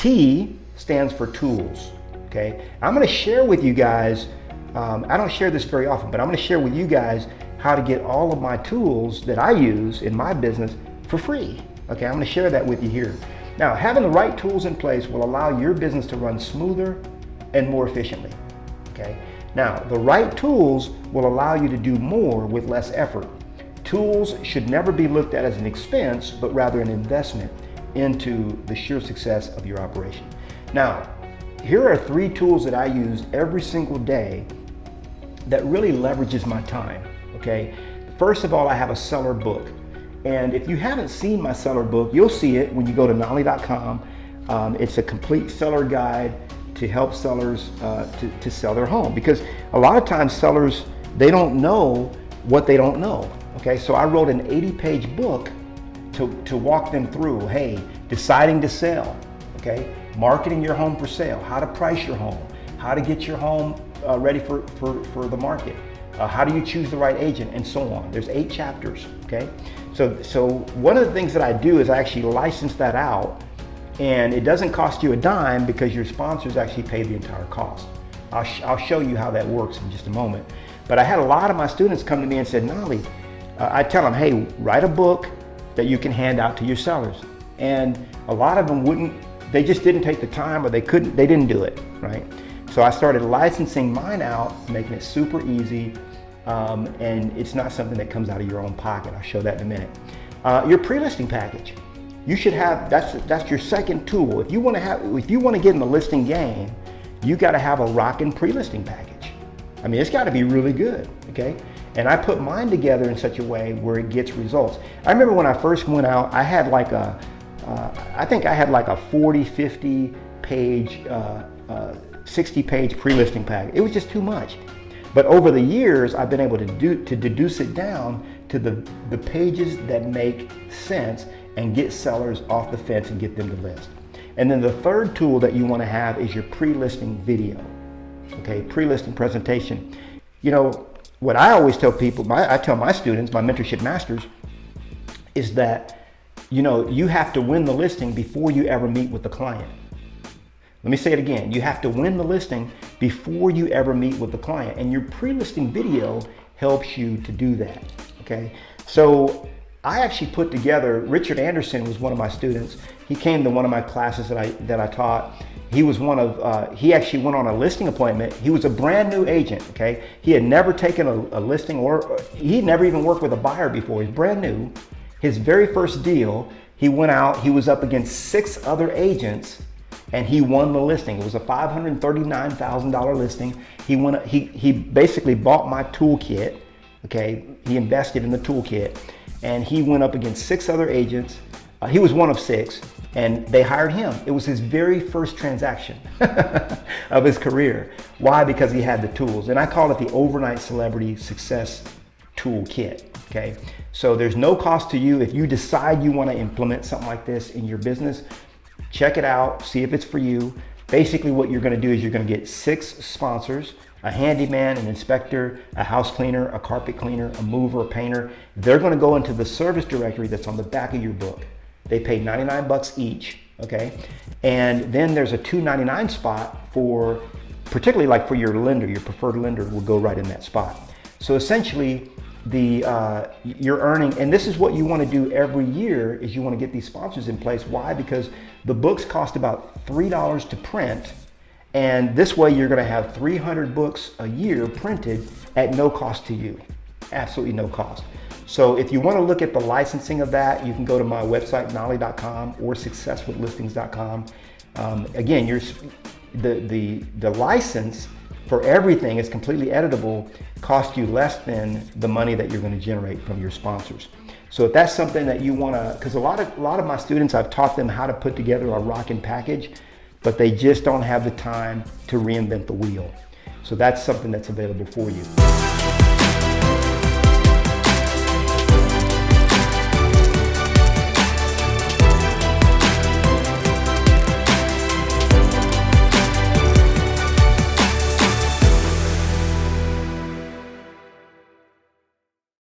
T stands for tools, okay? I'm gonna share with you guys, I don't share this very often, but I'm gonna share with you guys how to get all of my tools that I use in my business for free, okay? I'm gonna share that with you here. Now, having the right tools in place will allow your business to run smoother and more efficiently, okay? Now, the right tools will allow you to do more with less effort. Tools should never be looked at as an expense, but rather an investment into the sure success of your operation. Now, here are 3 tools that I use every single day that really leverages my time, okay? First of all, I have a seller book. And if you haven't seen my seller book, you'll see it when you go to Knolly.com. It's a complete seller guide to help sellers to sell their home, because a lot of times sellers, they don't know what they don't know, okay? So I wrote an 80-page book to walk them through, hey, deciding to sell, okay? Marketing your home for sale, how to price your home, how to get your home ready for the market, how do you choose the right agent, and so on. There's 8 chapters, okay? So one of the things that I do is I actually license that out, and it doesn't cost you a dime because your sponsors actually pay the entire cost. I'll show you how that works in just a moment. But I had a lot of my students come to me and said, Knolly, I tell them, hey, write a book that you can hand out to your sellers. And a lot of them they just didn't take the time, or they didn't do it, right? So I started licensing mine out, making it super easy, and it's not something that comes out of your own pocket. I'll show that in a minute. Your pre-listing package. You should have, that's your second tool. If you want to get in the listing game, you got to have a rockin' pre-listing package. I mean, it's got to be really good, okay? And I put mine together in such a way where it gets results. I remember when I first went out, I had like I think I had like a 40, 50 page, 60 page pre-listing package. It was just too much. But over the years, I've been able to deduce it down to the pages that make sense and get sellers off the fence and get them to list. And then the third tool that you want to have is your pre-listing video, okay? Pre-listing presentation. You know, what I always tell people, I tell my students, my mentorship masters, is that, you know, you have to win the listing before you ever meet with the client. Let me say it again. You have to win the listing before you ever meet with the client. And your pre-listing video helps you to do that, okay? So I actually put together, Richard Anderson was one of my students. He came to one of my classes that I taught. He was he actually went on a listing appointment. He was a brand new agent, okay? He had never taken a listing, or he'd never even worked with a buyer before. He's brand new. His very first deal, he went out, he was up against 6 other agents, and he won the listing. It was a $539,000 listing. He basically bought my toolkit, okay? He invested in the toolkit, and he went up against 6 other agents. He was one of 6, and they hired him. It was his very first transaction of his career. Why? Because he had the tools. And I call it the Overnight Celebrity Success Toolkit, okay? So there's no cost to you. If you decide you want to implement something like this in your business, check it out, see if it's for you. Basically what you're going to do is you're going to get 6 sponsors, a handyman, an inspector, a house cleaner, a carpet cleaner, a mover, a painter. They're going to go into the service directory that's on the back of your book. They pay 99 bucks each, okay? And then there's a $2.99 spot for, particularly like for your lender, your preferred lender will go right in that spot. So essentially, you're earning, and this is what you want to do every year, is you want to get these sponsors in place. Why? Because the books cost about $3 to print, and this way you're going to have 300 books a year printed at no cost to you, absolutely no cost. So if you want to look at the licensing of that, you can go to my website, Knolly.com or successwithlistings.com. Again, the license for everything is completely editable, costs you less than the money that you're going to generate from your sponsors. So if that's something that you want to, because a lot of my students, I've taught them how to put together a rockin' package, but they just don't have the time to reinvent the wheel. So that's something that's available for you.